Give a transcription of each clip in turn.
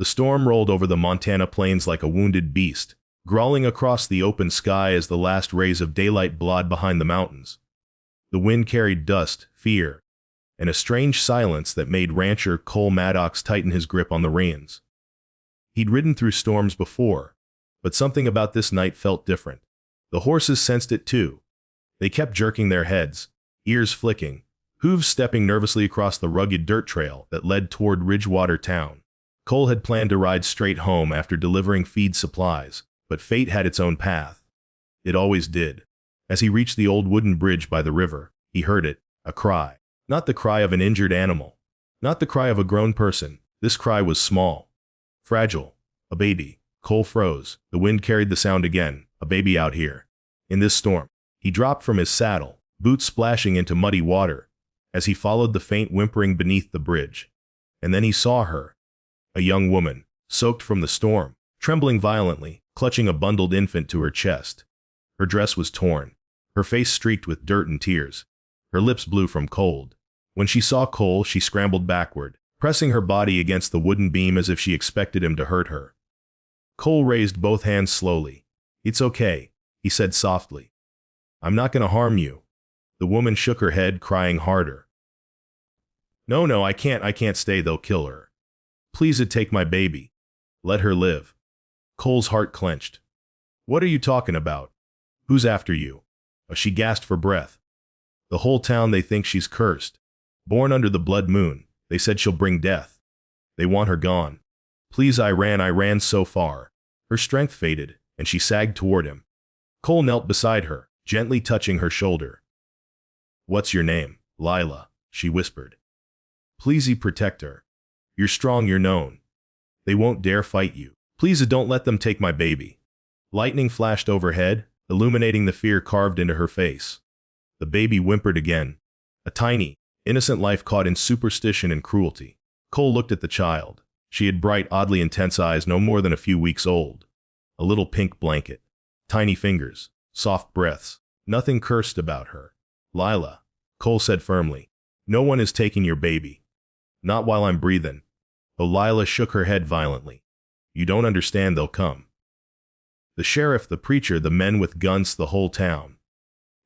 The storm rolled over the Montana plains like a wounded beast, growling across the open sky as the last rays of daylight blotted behind the mountains. The wind carried dust, fear, and a strange silence that made rancher Cole Maddox tighten his grip on the reins. He'd ridden through storms before, but something about this night felt different. The horses sensed it too. They kept jerking their heads, ears flicking, hooves stepping nervously across the rugged dirt trail that led toward Ridgewater town. Cole had planned to ride straight home after delivering feed supplies, but fate had its own path. It always did. As he reached the old wooden bridge by the river, he heard it, a cry. Not the cry of an injured animal. Not the cry of a grown person. This cry was small. Fragile. A baby. Cole froze. The wind carried the sound again. A baby out here. In this storm. He dropped from his saddle, boots splashing into muddy water, as he followed the faint whimpering beneath the bridge. And then he saw her. A young woman, soaked from the storm, trembling violently, clutching a bundled infant to her chest. Her dress was torn, her face streaked with dirt and tears, her lips blue from cold. When she saw Cole, she scrambled backward, pressing her body against the wooden beam as if she expected him to hurt her. Cole raised both hands slowly. "It's okay," he said softly. "I'm not going to harm you." The woman shook her head, crying harder. No, I can't stay, they'll kill her. Please take my baby. Let her live." Cole's heart clenched. "What are you talking about? Who's after you?" She gasped for breath. "The whole town, they think she's cursed. Born under the blood moon, they said she'll bring death. They want her gone. Please, I ran so far." Her strength faded, and she sagged toward him. Cole knelt beside her, gently touching her shoulder. "What's your name?" "Lila," she whispered. "Please protect her. You're strong, you're known. They won't dare fight you. Please don't let them take my baby." Lightning flashed overhead, illuminating the fear carved into her face. The baby whimpered again. A tiny, innocent life caught in superstition and cruelty. Cole looked at the child. She had bright, oddly intense eyes no more than a few weeks old. A little pink blanket. Tiny fingers. Soft breaths. Nothing cursed about her. "Lila," Cole said firmly. "No one is taking your baby. Not while I'm breathing." Oh, Lila shook her head violently. "You don't understand, they'll come. The sheriff, the preacher, the men with guns, the whole town.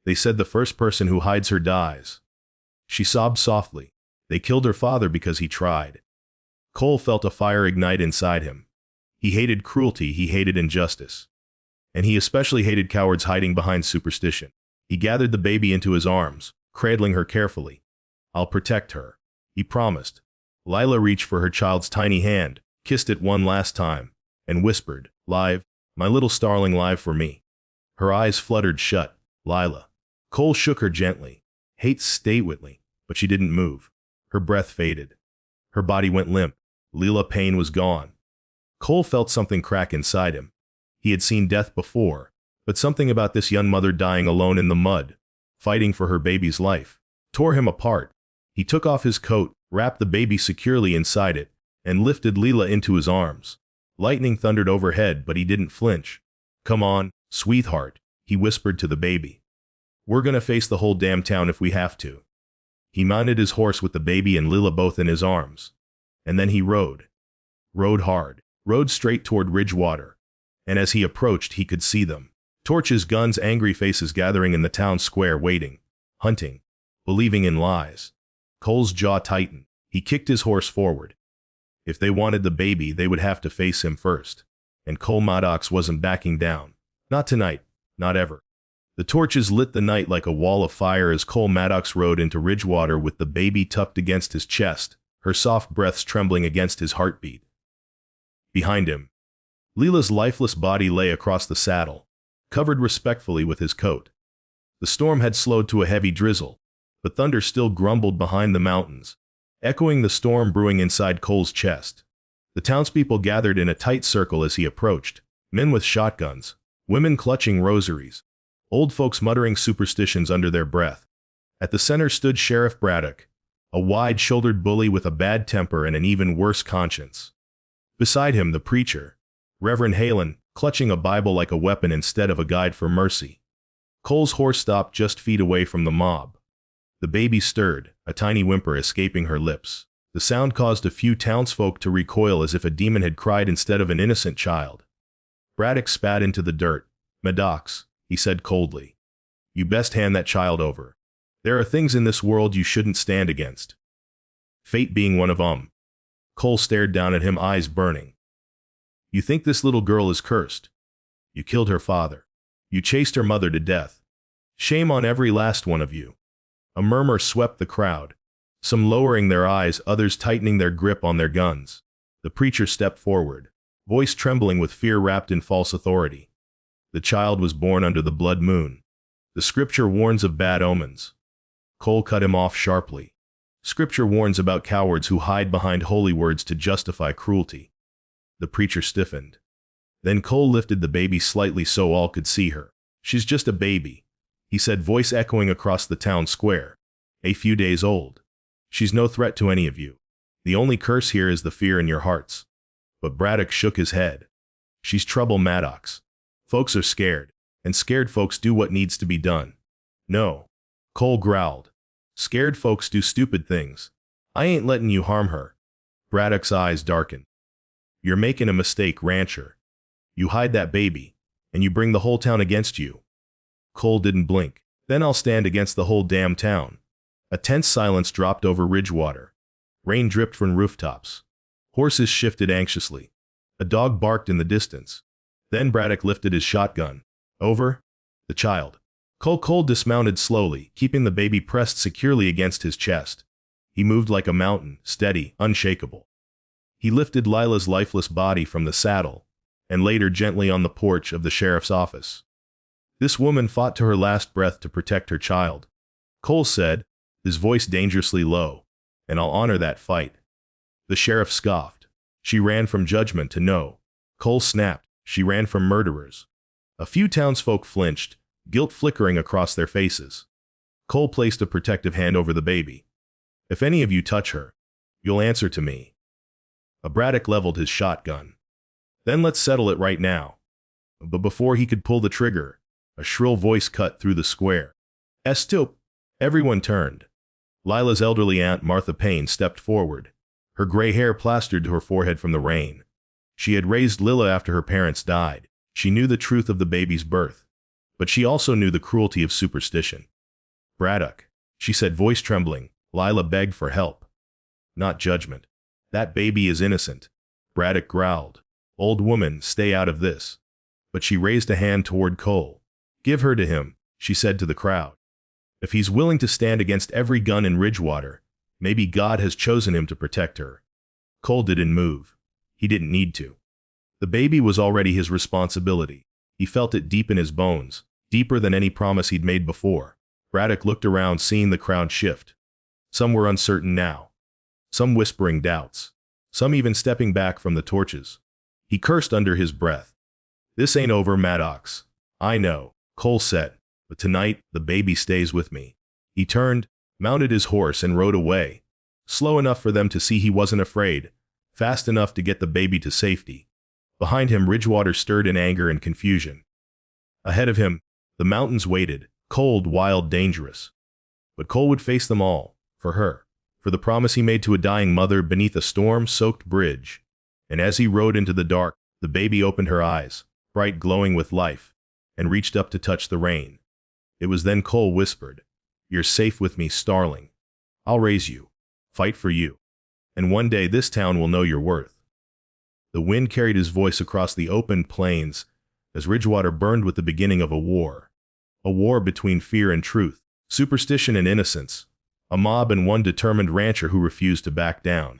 They said the first person who hides her dies." She sobbed softly. "They killed her father because he tried." Cole felt a fire ignite inside him. He hated cruelty, he hated injustice. And he especially hated cowards hiding behind superstition. He gathered the baby into his arms, cradling her carefully. "I'll protect her," he promised. Lila reached for her child's tiny hand, kissed it one last time, and whispered, "Live, my little starling, live for me." Her eyes fluttered shut. "Lila." Cole shook her gently. Hate stay Whitley, but she didn't move. Her breath faded. Her body went limp. Lila pain was gone. Cole felt something crack inside him. He had seen death before, but something about this young mother dying alone in the mud, fighting for her baby's life, tore him apart. He took off his coat, wrapped the baby securely inside it, and lifted Lila into his arms. Lightning thundered overhead, but he didn't flinch. "Come on, sweetheart," he whispered to the baby. "We're gonna face the whole damn town if we have to." He mounted his horse with the baby and Lila both in his arms. And then he rode. Rode hard. Rode straight toward Ridgewater. And as he approached, he could see them. Torches, guns, angry faces gathering in the town square, waiting, hunting, believing in lies. Cole's jaw tightened. He kicked his horse forward. If they wanted the baby, they would have to face him first. And Cole Maddox wasn't backing down. Not tonight. Not ever. The torches lit the night like a wall of fire as Cole Maddox rode into Ridgewater with the baby tucked against his chest, her soft breaths trembling against his heartbeat. Behind him, Lila's lifeless body lay across the saddle, covered respectfully with his coat. The storm had slowed to a heavy drizzle, but thunder still grumbled behind the mountains, echoing the storm brewing inside Cole's chest. The townspeople gathered in a tight circle as he approached, men with shotguns, women clutching rosaries, old folks muttering superstitions under their breath. At the center stood Sheriff Braddock, a wide-shouldered bully with a bad temper and an even worse conscience. Beside him, the preacher, Reverend Halen, clutching a Bible like a weapon instead of a guide for mercy. Cole's horse stopped just feet away from the mob. The baby stirred, a tiny whimper escaping her lips. The sound caused a few townsfolk to recoil as if a demon had cried instead of an innocent child. Braddock spat into the dirt. "Maddox," he said coldly, "you best hand that child over. There are things in this world you shouldn't stand against. Fate being one of 'em." Cole stared down at him, eyes burning. "You think this little girl is cursed? You killed her father. You chased her mother to death. Shame on every last one of you." A murmur swept the crowd, some lowering their eyes, others tightening their grip on their guns. The preacher stepped forward, voice trembling with fear wrapped in false authority. "The child was born under the blood moon. The scripture warns of bad omens." Cole cut him off sharply. "Scripture warns about cowards who hide behind holy words to justify cruelty." The preacher stiffened. Then Cole lifted the baby slightly so all could see her. "She's just a baby," he said, voice echoing across the town square. "A few days old. She's no threat to any of you. The only curse here is the fear in your hearts." But Braddock shook his head. "She's trouble, Maddox. Folks are scared, and scared folks do what needs to be done." "No," Cole growled. "Scared folks do stupid things. I ain't letting you harm her." Braddock's eyes darkened. "You're making a mistake, rancher. You hide that baby, and you bring the whole town against you." Cole didn't blink. "Then I'll stand against the whole damn town." A tense silence dropped over Ridgewater. Rain dripped from rooftops. Horses shifted anxiously. A dog barked in the distance. Then Braddock lifted his shotgun. "Over?" "The child." Cole dismounted slowly, keeping the baby pressed securely against his chest. He moved like a mountain, steady, unshakable. He lifted Lila's lifeless body from the saddle and laid her gently on the porch of the sheriff's office. "This woman fought to her last breath to protect her child," Cole said, his voice dangerously low, "and I'll honor that fight." The sheriff scoffed. "She ran from judgment to no." Cole snapped. "She ran from murderers." A few townsfolk flinched, guilt flickering across their faces. Cole placed a protective hand over the baby. "If any of you touch her, you'll answer to me." Braddock leveled his shotgun. "Then let's settle it right now." But before he could pull the trigger, a shrill voice cut through the square. "Estop!" Everyone turned. Lila's elderly aunt, Martha Payne, stepped forward, her gray hair plastered to her forehead from the rain. She had raised Lila after her parents died. She knew the truth of the baby's birth, but she also knew the cruelty of superstition. "Braddock," she said, voice trembling. Lila begged for help, not judgment. "That baby is innocent." Braddock growled. "Old woman, stay out of this." But she raised a hand toward Cole. "Give her to him," she said to the crowd. "If he's willing to stand against every gun in Ridgewater, maybe God has chosen him to protect her." Cole didn't move. He didn't need to. The baby was already his responsibility. He felt it deep in his bones, deeper than any promise he'd made before. Braddock looked around, seeing the crowd shift. Some were uncertain now, some whispering doubts, some even stepping back from the torches. He cursed under his breath. "This ain't over, Maddox. I know," Cole said, "but tonight, the baby stays with me." He turned, mounted his horse, and rode away, slow enough for them to see he wasn't afraid, fast enough to get the baby to safety. Behind him, Ridgewater stirred in anger and confusion. Ahead of him, the mountains waited, cold, wild, dangerous. But Cole would face them all, for her, for the promise he made to a dying mother beneath a storm-soaked bridge. And as he rode into the dark, the baby opened her eyes, bright, glowing with life, and reached up to touch the rain. It was then Cole whispered, "You're safe with me, starling. I'll raise you, fight for you, and one day this town will know your worth." The wind carried his voice across the open plains as Ridgewater burned with the beginning of a war between fear and truth, superstition and innocence, a mob and one determined rancher who refused to back down.